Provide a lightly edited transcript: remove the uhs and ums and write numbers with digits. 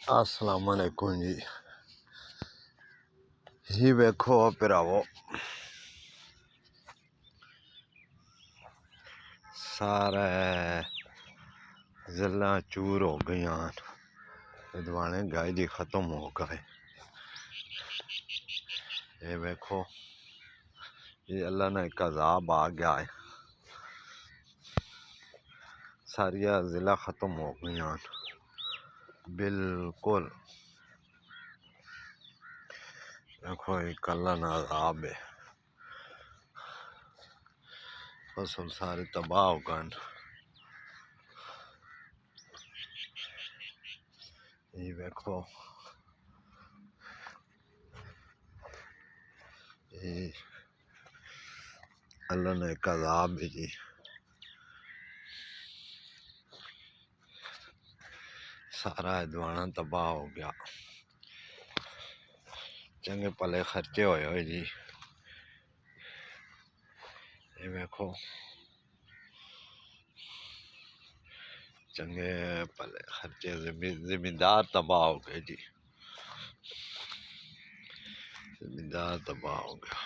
अस्सलाम वालेकुम जी। ये वेखो भरावो, सारे जल्ला चूर हो गई, दवाने गाय जी खत्म हो गए। ये वेखो, ये अल्लाह ने एक अजाब आ गया है, सारिया जिला खत्म हो गई बिल्कुल। देखो एक अल्लाह ने अजाब है, फसल सारे तबाह हो गए। ये देखो, ये अल्लाह ने एक अजाब है जी, सारा दवाना तबाह हो गया। चंगे पले खर्चे होए जी। ये देखो, चंगे पले खर्चे, जमींदार तबाह हो गए जी, जमींदार तबाह हो गया।